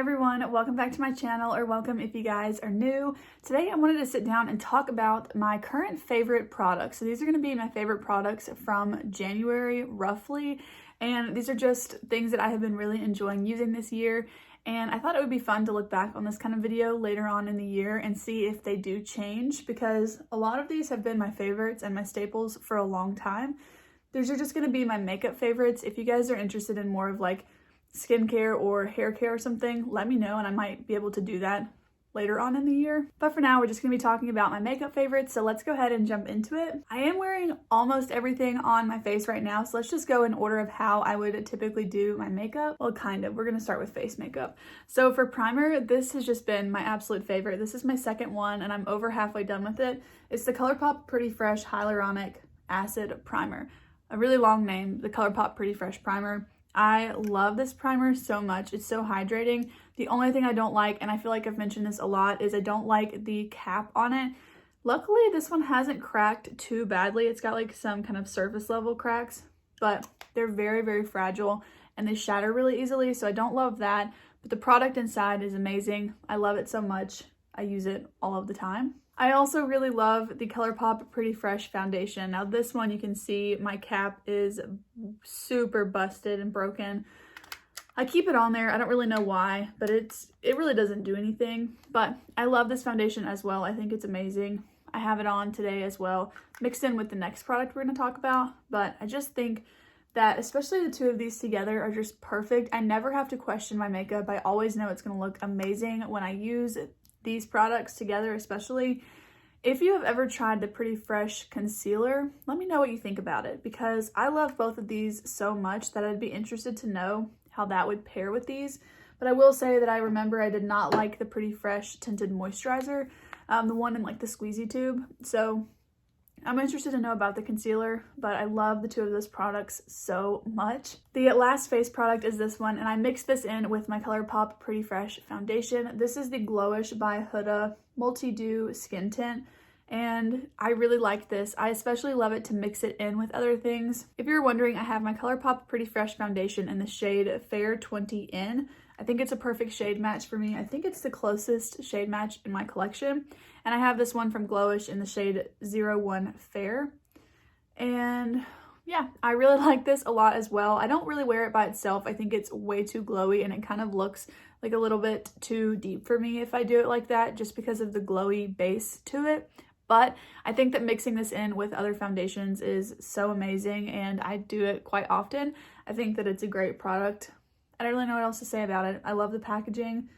everyone, welcome back to my channel, or welcome if you guys are new. Today I wanted to sit down and talk about my current favorite products. So these are going to be my favorite products from January roughly, and these are just things that I have been really enjoying using this year. And I thought it would be fun to look back on this kind of video later on in the year and see if they do change, because a lot of these have been my favorites and my staples for a long time. These are just going to be my makeup favorites. If you guys are interested in more of like skincare or hair care or something, let me know and I might be able to do that later on in the year. But for now, we're just going to be talking about my makeup favorites, so let's go ahead and jump into it. I am wearing almost everything on my face right now, so let's just go in order of how I would typically do my makeup. Well, kind of. We're going to start with face makeup. So for primer, this has just been my absolute favorite. This is my second one and I'm over halfway done with it. It's the Colourpop Pretty Fresh Hyaluronic Acid Primer. A really long name, the Colourpop Pretty Fresh Primer. I love this primer so much. It's so hydrating. The only thing I don't like, and I feel like I've mentioned this a lot, is I don't like the cap on it. Luckily, this one hasn't cracked too badly. It's got like some kind of surface level cracks, but they're very, very fragile and they shatter really easily, so I don't love that. But the product inside is amazing. I love it so much. I use it all of the time. I also really love the Colourpop Pretty Fresh foundation. Now this one, you can see my cap is super busted and broken. I keep it on there. I don't really know why, but it really doesn't do anything. But I love this foundation as well. I think it's amazing. I have it on today as well, mixed in with the next product we're going to talk about. But I just think that especially the two of these together are just perfect. I never have to question my makeup. I always know it's going to look amazing when I use these products together. Especially if you have ever tried the Pretty Fresh concealer, let me know what you think about it, because I love both of these so much that I'd be interested to know how that would pair with these. But I will say that I remember I did not like the Pretty Fresh tinted moisturizer, the one in like the squeezy tube. So I'm interested to know about the concealer, but I love the two of those products so much. The last face product is this one, and I mixed this in with my Colourpop Pretty Fresh foundation. This is the Glowish by Huda Multi-Dew Skin Tint, and I really like this. I especially love it to mix it in with other things. If you're wondering, I have my Colourpop Pretty Fresh foundation in the shade Fair 20N. I think it's a perfect shade match for me. I think it's the closest shade match in my collection. And I have this one from Glowish in the shade 01 Fair. And yeah, I really like this a lot as well. I don't really wear it by itself. I think it's way too glowy and it kind of looks like a little bit too deep for me if I do it like that, just because of the glowy base to it. But I think that mixing this in with other foundations is so amazing, and I do it quite often. I think that it's a great product. I don't really know what else to say about it. I love the packaging.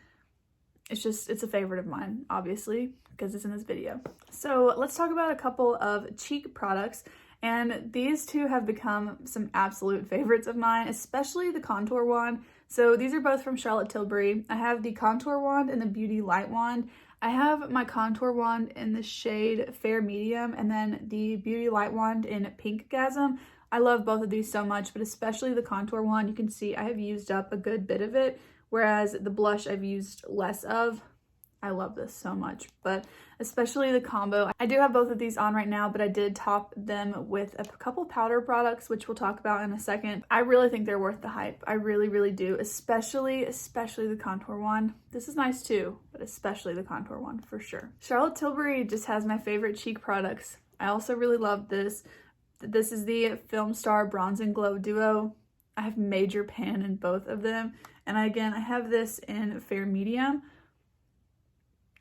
It's a favorite of mine, obviously, because it's in this video. So let's talk about a couple of cheek products. And these two have become some absolute favorites of mine, especially the contour wand. So these are both from Charlotte Tilbury. I have the contour wand and the beauty light wand. I have my contour wand in the shade Fair Medium, and then the beauty light wand in pinkgasm. I love both of these so much, but especially the contour wand. You can see I have used up a good bit of it, whereas the blush I've used less of. I love this so much, but especially the combo. I do have both of these on right now, but I did top them with a couple powder products, which we'll talk about in a second. I really think they're worth the hype. I really, really do, especially the contour wand. This is nice too, but especially the contour wand for sure. Charlotte Tilbury just has my favorite cheek products. I also really love this. This is the Film Star Bronze and Glow Duo. I have major pan in both of them. And again, I have this in Fair Medium.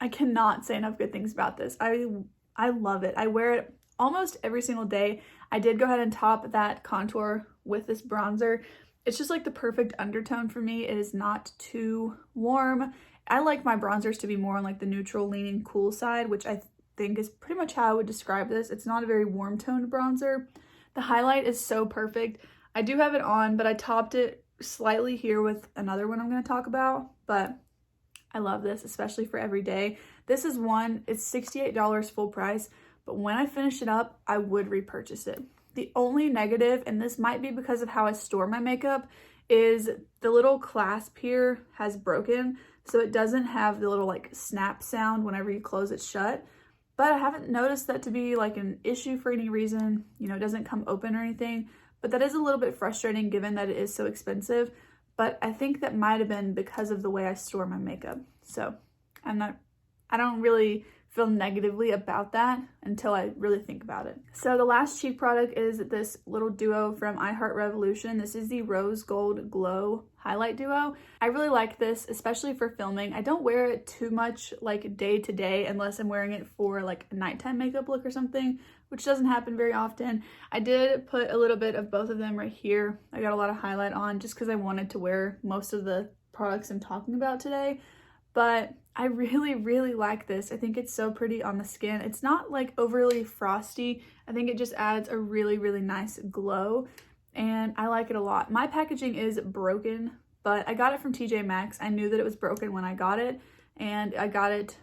I cannot say enough good things about this. I love it. I wear it almost every single day. I did go ahead and top that contour with this bronzer. It's just like the perfect undertone for me. It is not too warm. I like my bronzers to be more on like the neutral leaning cool side, which I think is pretty much how I would describe this. It's not a very warm toned bronzer. The highlight is so perfect. I do have it on, but I topped it slightly here with another one I'm going to talk about, but I love this, especially for every day. This is one, it's $68 full price, but when I finish it up, I would repurchase it. The only negative, and this might be because of how I store my makeup, is the little clasp here has broken, so it doesn't have the little like snap sound whenever you close it shut. But I haven't noticed that to be like an issue for any reason. You know, it doesn't come open or anything, but that is a little bit frustrating given that it is so expensive. but I think that might have been because of the way I store my makeup. So I don't really feel negatively about that until I really think about it. So the last cheek product is this little duo from I Heart Revolution. This is the Rose Gold Glow Highlight Duo. I really like this, especially for filming. I don't wear it too much like day to day unless I'm wearing it for like a nighttime makeup look or something, which doesn't happen very often. I did put a little bit of both of them right here. I got a lot of highlight on just because I wanted to wear most of the products I'm talking about today. But I really, really like this. I think it's so pretty on the skin. It's not like overly frosty. I think it just adds a really, really nice glow, and I like it a lot. My packaging is broken, but I got it from TJ Maxx. I knew that it was broken when I got it, and I got it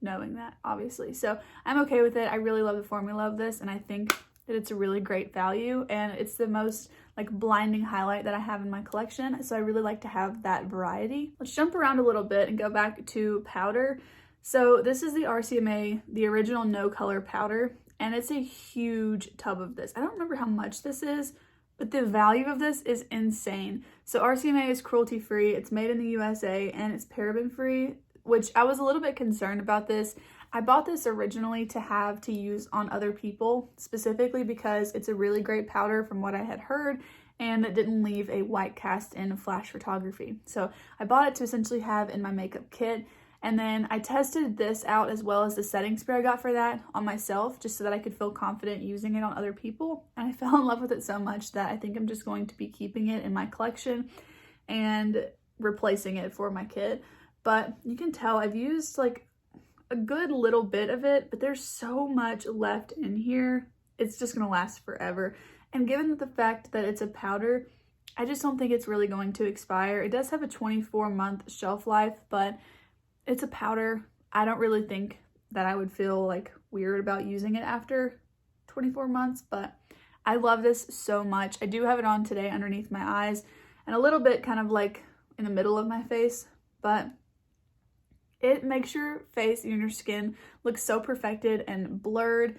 knowing that, obviously. So I'm okay with it. I really love the formula of this, and I think that it's a really great value, and it's the most like blinding highlight that I have in my collection, so I really like to have that variety. Let's jump around a little bit and go back to powder. So this is the Rcma, the original no color powder, and it's a huge tub of this. I don't remember how much this is, but the value of this is insane. So Rcma is cruelty free, it's made in the USA, and it's paraben free, which I was a little bit concerned about this. I bought this originally to have to use on other people, specifically because it's a really great powder from what I had heard, and it didn't leave a white cast in flash photography. So I bought it to essentially have in my makeup kit, and then I tested this out as well as the setting spray I got for that on myself, just so that I could feel confident using it on other people. And I fell in love with it so much that I think I'm just going to be keeping it in my collection and replacing it for my kit. But you can tell I've used like a good little bit of it, but there's so much left in here. It's just gonna last forever. And given the fact that it's a powder, I just don't think it's really going to expire. It does have a 24-month shelf life, but it's a powder. I don't really think that I would feel like weird about using it after 24 months, but I love this so much. I do have it on today underneath my eyes and a little bit kind of like in the middle of my face, but it makes your face and your skin look so perfected and blurred,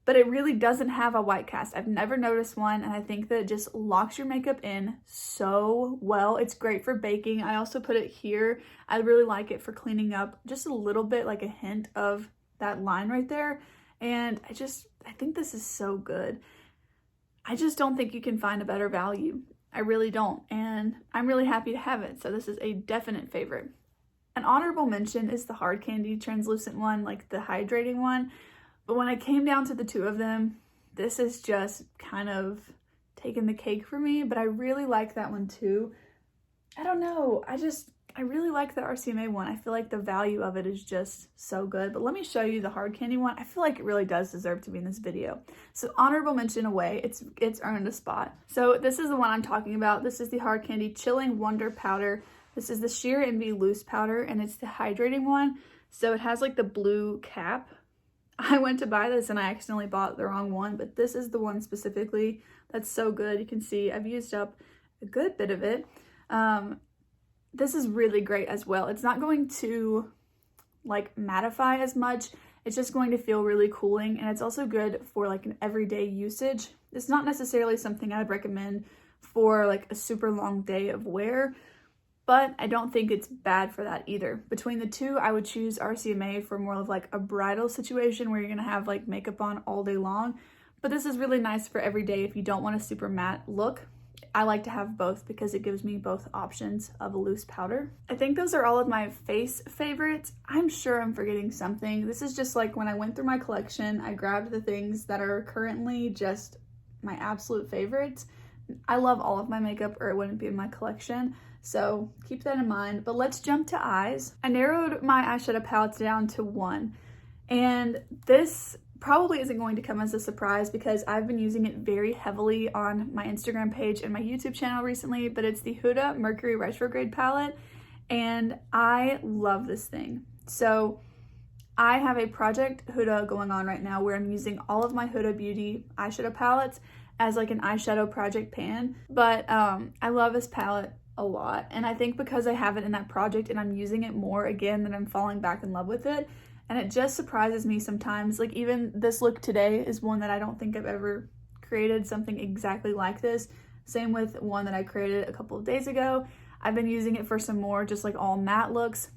but it really doesn't have a white cast. I've never noticed one, and I think that it just locks your makeup in so well. It's great for baking. I also put it here. I really like it for cleaning up just a little bit, like a hint of that line right there. And I think this is so good. I just don't think you can find a better value. I really don't, and I'm really happy to have it. So this is a definite favorite. An honorable mention is the hard candy translucent one, like the hydrating one. But when I came down to the two of them, this is just kind of taking the cake for me, but I really like that one too. I don't know, I really like the Rcma one. I feel like the value of it is just so good. But let me show you the hard candy one. I feel like it really does deserve to be in this video. So honorable mention away, it's earned a spot. So this is the one I'm talking about. This is the hard candy Chilling Wonder Powder. This is the Sheer Envy Loose Powder, and it's the hydrating one. So it has like the blue cap. I went to buy this and I accidentally bought the wrong one, but this is the one specifically that's so good. You can see I've used up a good bit of it. This is really great as well. It's not going to like mattify as much. It's just going to feel really cooling, and it's also good for like an everyday usage. It's not necessarily something I'd recommend for like a super long day of wear, but I don't think it's bad for that either. Between the two, I would choose Rcma for more of like a bridal situation where you're gonna have like makeup on all day long. But this is really nice for every day if you don't want a super matte look. I like to have both because it gives me both options of a loose powder. I think those are all of my face favorites. I'm sure I'm forgetting something. This is just like when I went through my collection, I grabbed the things that are currently just my absolute favorites. I love all of my makeup or it wouldn't be in my collection. So keep that in mind, but let's jump to eyes. I narrowed my eyeshadow palettes down to one, and this probably isn't going to come as a surprise because I've been using it very heavily on my Instagram page and my YouTube channel recently, but it's the Huda Mercury Retrograde palette, and I love this thing. So I have a Project Huda going on right now where I'm using all of my Huda Beauty eyeshadow palettes as like an eyeshadow project pan, but I love this palette a lot, and I think because I have it in that project and I'm using it more again, that I'm falling back in love with it, and it just surprises me sometimes. Like even this look today is one that I don't think I've ever created something exactly like this. Same with one that I created a couple of days ago. I've been using it for some more just like all matte looks.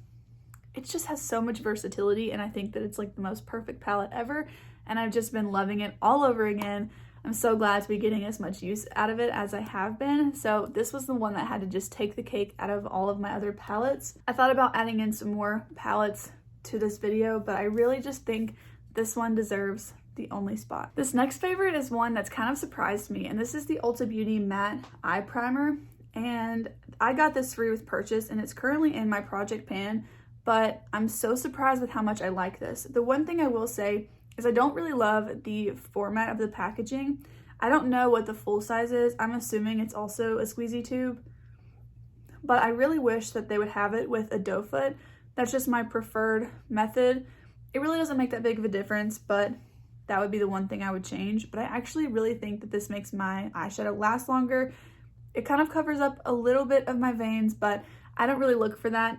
It just has so much versatility, and I think that it's like the most perfect palette ever, and I've just been loving it all over again. I'm so glad to be getting as much use out of it as I have been. So this was the one that had to just take the cake out of all of my other palettes. I thought about adding in some more palettes to this video, but I really just think this one deserves the only spot. This next favorite is one that's kind of surprised me, and this is the Ulta Beauty Matte Eye Primer, and I got this free with purchase, and it's currently in my project pan, but I'm so surprised with how much I like this. The one thing I will say is I don't really love the format of the packaging. I don't know what the full size is. I'm assuming it's also a squeezy tube, but I really wish that they would have it with a doe foot. That's just my preferred method. It really doesn't make that big of a difference, but that would be the one thing I would change. But I actually really think that this makes my eyeshadow last longer. It kind of covers up a little bit of my veins, but I don't really look for that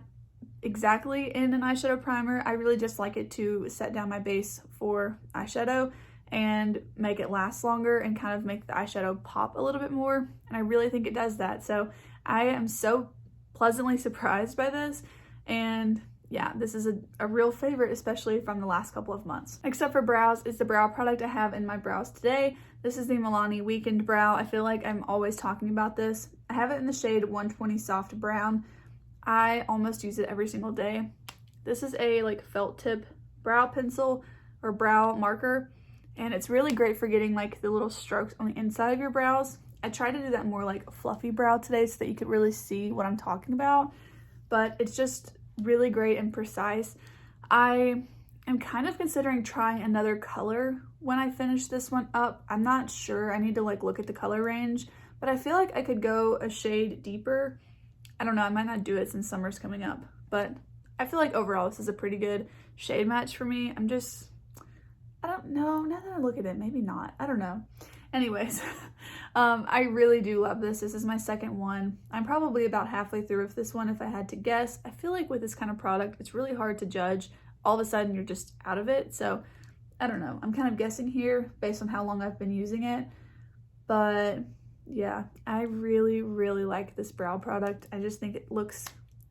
exactly in an eyeshadow primer. I really just like it to set down my base for eyeshadow and make it last longer and kind of make the eyeshadow pop a little bit more, and I really think it does that. So I am so pleasantly surprised by this, and yeah, this is a real favorite, especially from the last couple of months. Except for brows, is the brow product I have in my brows today. This is the Milani Weakened Brow. I feel like I'm always talking about this. I have it in the shade 120 Soft Brown. I almost use it every single day. This is a like felt tip brow pencil or brow marker, and it's really great for getting like the little strokes on the inside of your brows. I tried to do that more like fluffy brow today so that you could really see what I'm talking about, but it's just really great and precise. I am kind of considering trying another color when I finish this one up. I'm not sure. I need to like look at the color range, but I feel like I could go a shade deeper. I don't know, I might not do it since summer's coming up, but I feel like overall this is a pretty good shade match for me. I don't know, now that I look at it, maybe not, I don't know. Anyways, I really do love this. This is my second one. I'm probably about halfway through with this one if I had to guess. I feel like with this kind of product, it's really hard to judge. All of a sudden you're just out of it. So I don't know, I'm kind of guessing here based on how long I've been using it, but yeah, I really, really like this brow product. I just think it looks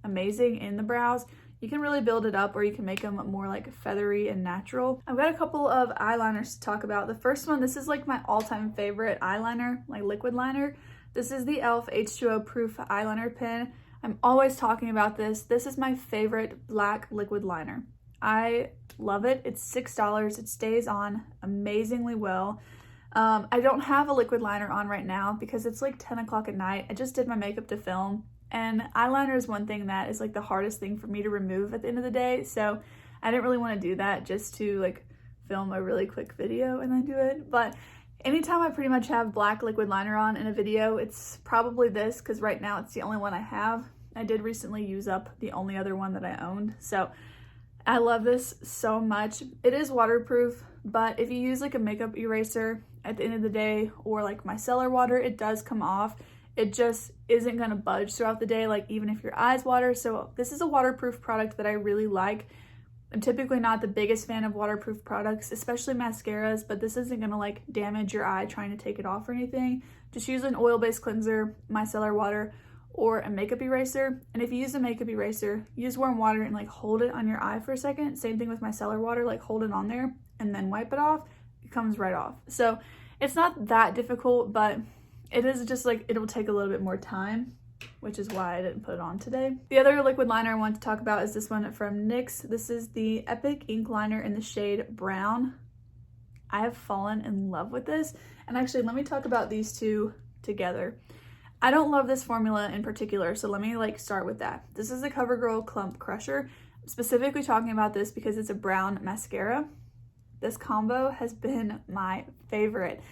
amazing in the brows. You can really build it up, or you can make them more like feathery and natural. I've got a couple of eyeliners to talk about. The first one, this is like my all-time favorite eyeliner, like liquid liner. This is the e.l.f. H2o Proof Eyeliner Pen. I'm always talking about this. This is my favorite black liquid liner. I love it. It's $6. It stays on amazingly well. I don't have a liquid liner on right now because it's like 10 o'clock at night. I just did my makeup to film, and eyeliner is one thing that is like the hardest thing for me to remove at the end of the day. So I didn't really want to do that just to like film a really quick video and then do it. But anytime I pretty much have black liquid liner on in a video, it's probably this, because right now it's the only one I have. I did recently use up the only other one that I owned. So I love this so much. It is waterproof, but if you use like a makeup eraser at the end of the day, or like micellar water, it does come off. It just isn't gonna budge throughout the day, like even if your eyes water. So this is a waterproof product that I really like. I'm typically not the biggest fan of waterproof products, especially mascaras, but this isn't gonna like damage your eye trying to take it off or anything. Just use an oil-based cleanser, micellar water, or a makeup eraser. And if you use a makeup eraser, use warm water and like hold it on your eye for a second. Same thing with micellar water, like hold it on there and then wipe it off. It comes right off. So it's not that difficult, but it is just like, it'll take a little bit more time, which is why I didn't put it on today. The other liquid liner I want to talk about is this one from NYX. This is the Epic Ink Liner in the shade Brown. I have fallen in love with this. And actually, let me talk about these two together. I don't love this formula in particular, so let me like start with that. This is the CoverGirl Clump Crusher. I'm specifically talking about this because it's a brown mascara. This combo has been my favorite.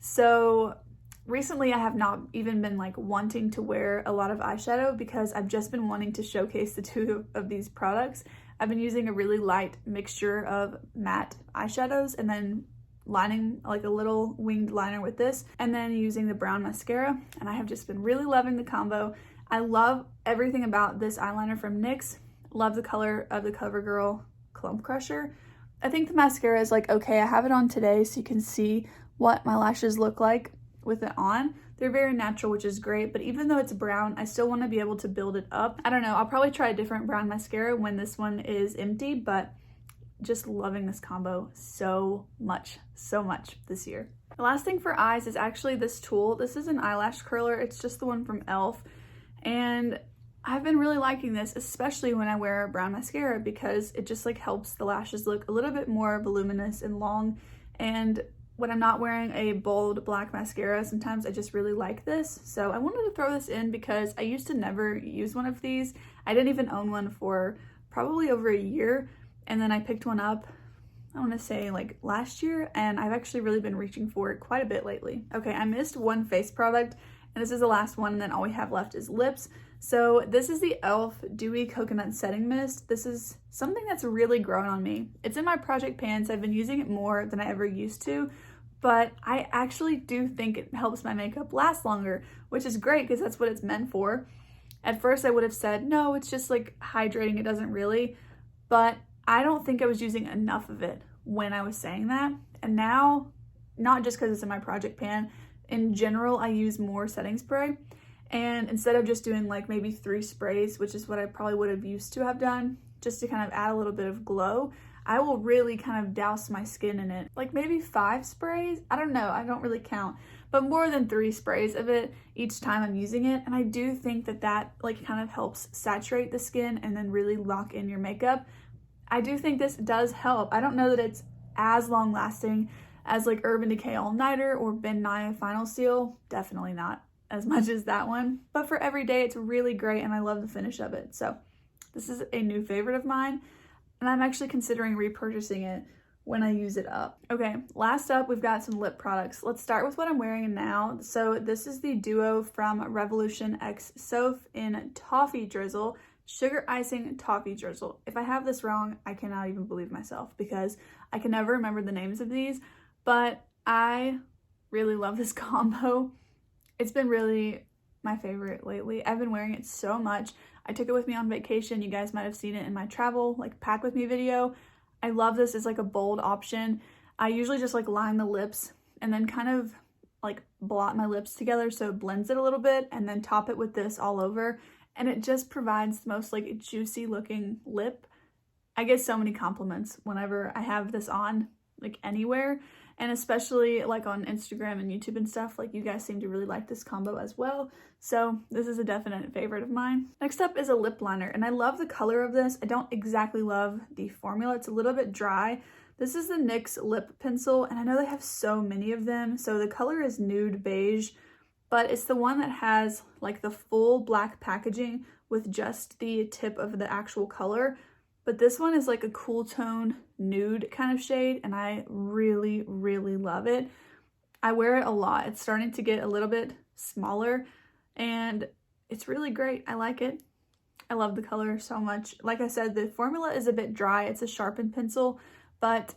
So recently I have not even been like wanting to wear a lot of eyeshadow because I've just been wanting to showcase the two of these products. I've been using a really light mixture of matte eyeshadows and then lining like a little winged liner with this, and then using the brown mascara, and I have just been really loving the combo. I love everything about this eyeliner from NYX. Love the color of the CoverGirl Clump Crusher. I think the mascara is like okay. I have it on today so you can see what my lashes look like with it on. They're very natural, which is great, but even though it's brown, I still want to be able to build it up. I don't know, I'll probably try a different brown mascara when this one is empty, but just loving this combo so much this year. The last thing for eyes is actually this tool. This is an eyelash curler. It's just the one from e.l.f. and I've been really liking this, especially when I wear a brown mascara, because it just like helps the lashes look a little bit more voluminous and long. And when I'm not wearing a bold black mascara, sometimes I just really like this. So I wanted to throw this in because I used to never use one of these. I didn't even own one for probably over a year. And then I picked one up, I want to say like last year, and I've actually really been reaching for it quite a bit lately. Okay, I missed one face product, and this is the last one, and then all we have left is lips. So this is the e.l.f. Dewy Coconut Setting Mist. This is something that's really grown on me. It's in my project pans. I've been using it more than I ever used to, but I actually do think it helps my makeup last longer, which is great because that's what it's meant for. At first I would have said, no, it's just like hydrating, it doesn't really, but I don't think I was using enough of it when I was saying that. And now, not just because it's in my project pan, in general, I use more setting spray. And instead of just doing like maybe 3 sprays, which is what I probably would have used to have done, just to kind of add a little bit of glow, I will really kind of douse my skin in it. Like maybe 5 sprays? I don't know, I don't really count. But more than 3 sprays of it each time I'm using it. And I do think that that like kind of helps saturate the skin and then really lock in your makeup. I do think this does help. I don't know that it's as long lasting as like Urban Decay All Nighter or Ben Nye Final Seal. Definitely not as much as that one. But for every day, it's really great and I love the finish of it. So this is a new favorite of mine and I'm actually considering repurchasing it when I use it up. Okay, last up, we've got some lip products. Let's start with what I'm wearing now. So this is the duo from Revolution X Soph in Toffee Drizzle. Sugar Icing Toffee Drizzle. If I have this wrong, I cannot even believe myself because I can never remember the names of these, but I really love this combo. It's been really my favorite lately. I've been wearing it so much. I took it with me on vacation. You guys might have seen it in my travel, like pack with me video. I love this as like a bold option. I usually just like line the lips and then kind of like blot my lips together so it blends it a little bit and then top it with this all over. And it just provides the most like juicy looking lip. I get so many compliments whenever I have this on, like anywhere. And especially like on Instagram and YouTube and stuff, like you guys seem to really like this combo as well. So this is a definite favorite of mine. Next up is a lip liner, and I love the color of this. I don't exactly love the formula. It's a little bit dry. This is the NYX Lip Pencil, and I know they have so many of them. So the color is nude beige, but it's the one that has like the full black packaging with just the tip of the actual color. But this one is like a cool tone nude kind of shade and I really, really love it. I wear it a lot. It's starting to get a little bit smaller and it's really great. I like it. I love the color so much. Like I said, the formula is a bit dry. It's a sharpened pencil, but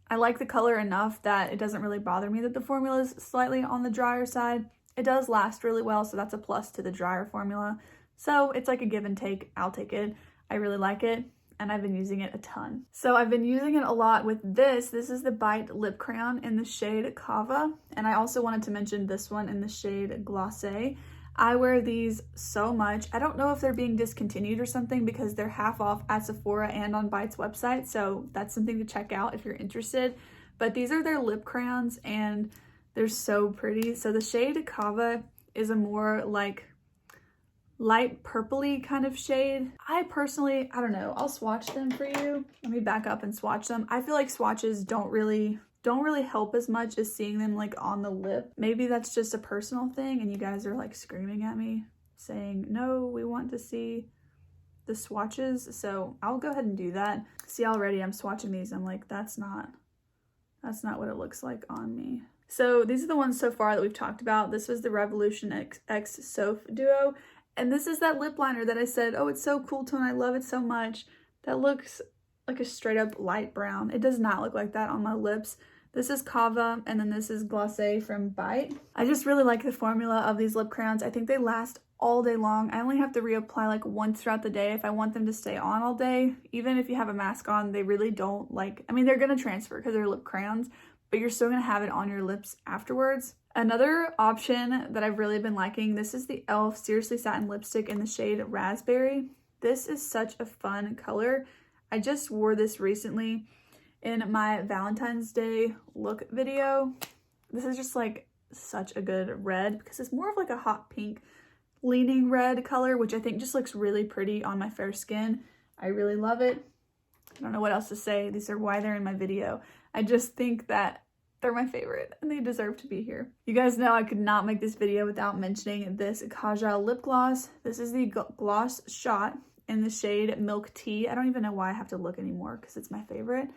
I like the color enough that it doesn't really bother me that the formula is slightly on the drier side. It does last really well, so that's a plus to the drier formula. So it's like a give and take. I'll take it. I really like it. And I've been using it a ton. So I've been using it a lot with this. This is the Bite Lip Crayon in the shade Kava. And I also wanted to mention this one in the shade Glacé. I wear these so much. I don't know if they're being discontinued or something because they're half off at Sephora and on Bite's website. So that's something to check out if you're interested. But these are their lip crayons and they're so pretty. So the shade Kava is a more like light purpley kind of shade. I personally, I don't know, I'll swatch them for you. Let me back up and swatch them. I feel like swatches don't really help as much as seeing them like on the lip. Maybe that's just a personal thing and you guys are like screaming at me saying, no, we want to see the swatches. So I'll go ahead and do that. See, already I'm swatching these. I'm like, that's not what it looks like on me. So these are the ones so far that we've talked about. This was the Revolution X Soph duo. And this is that lip liner that I said, oh, it's so cool tone. I love it so much. That looks like a straight up light brown. It does not look like that on my lips. This is Kava, and then this is Glacé from Bite. I just really like the formula of these lip crayons. I think they last all day long. I only have to reapply like once throughout the day if I want them to stay on all day. Even if you have a mask on, they really don't like, I mean, they're gonna transfer because they're lip crayons, but you're still gonna have it on your lips afterwards. Another option that I've really been liking, this is the e.l.f. Seriously Satin Lipstick in the shade Raspberry. This is such a fun color. I just wore this recently in my Valentine's Day look video. This is just like such a good red because it's more of like a hot pink leaning red color, which I think just looks really pretty on my fair skin. I really love it. I don't know what else to say. These are why they're in my video. I just think that they're my favorite and they deserve to be here. You guys know I could not make this video without mentioning this Kaja Lip Gloss. This is the Gloss Shot in the shade Milk Tea. I don't even know why I have to look anymore because it's my favorite,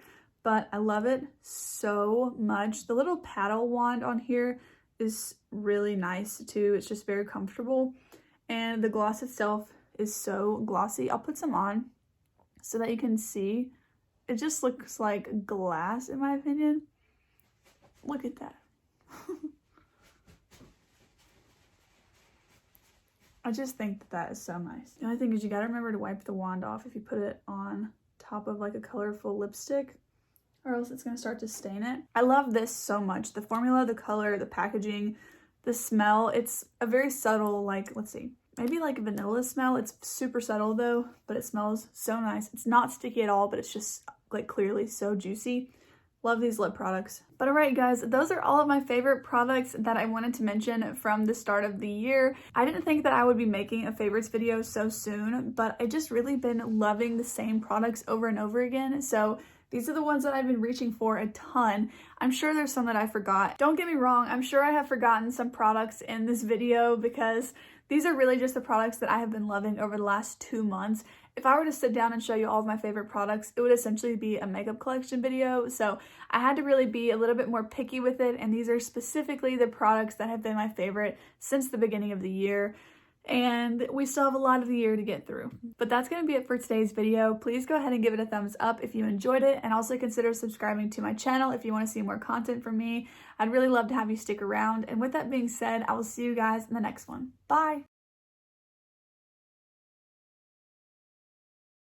but I love it so much. The little paddle wand on here is really nice too. It's just very comfortable. And the gloss itself is so glossy. I'll put some on so that you can see. It just looks like glass in my opinion. Look at that. I just think that that is so nice. The only thing is you gotta remember to wipe the wand off if you put it on top of like a colorful lipstick, or else it's gonna start to stain it. I love this so much. The formula, the color, the packaging, the smell. It's a very subtle, like, let's see, maybe like vanilla smell. It's super subtle though, but it smells so nice. It's not sticky at all, but it's just like clearly so juicy. Love these lip products. But alright guys, those are all of my favorite products that I wanted to mention from the start of the year. I didn't think that I would be making a favorites video so soon, but I just really been loving the same products over and over again. So these are the ones that I've been reaching for a ton. I'm sure there's some that I forgot. Don't get me wrong, I'm sure I have forgotten some products in this video because these are really just the products that I have been loving over the last 2 months. If I were to sit down and show you all of my favorite products, it would essentially be a makeup collection video. So I had to really be a little bit more picky with it. And these are specifically the products that have been my favorite since the beginning of the year. And we still have a lot of the year to get through. But that's going to be it for today's video. Please go ahead and give it a thumbs up if you enjoyed it. And also consider subscribing to my channel if you want to see more content from me. I'd really love to have you stick around. And with that being said, I will see you guys in the next one. Bye!